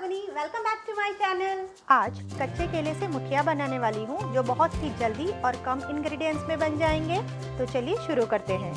Falguni, welcome back to my channel. आज कच्चे केले से मुठिया बनाने वाली हूँ जो बहुत ही जल्दी और कम इंग्रेडिएंट्स में बन जाएंगे। तो चलिए शुरू करते हैं।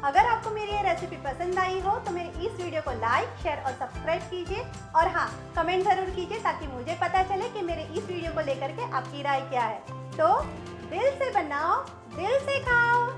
अगर आपको मेरी ये रेसिपी पसंद आई हो तो मेरे इस वीडियो को लाइक, शेयर और सब्सक्राइब कीजिए और हाँ, कमेंट ज़रूर कीजिए ताकि मुझे पता चले कि मेरे इस वीडियो को लेकर के आपकी राय क्या है। तो दिल से बनाओ, दिल से खाओ।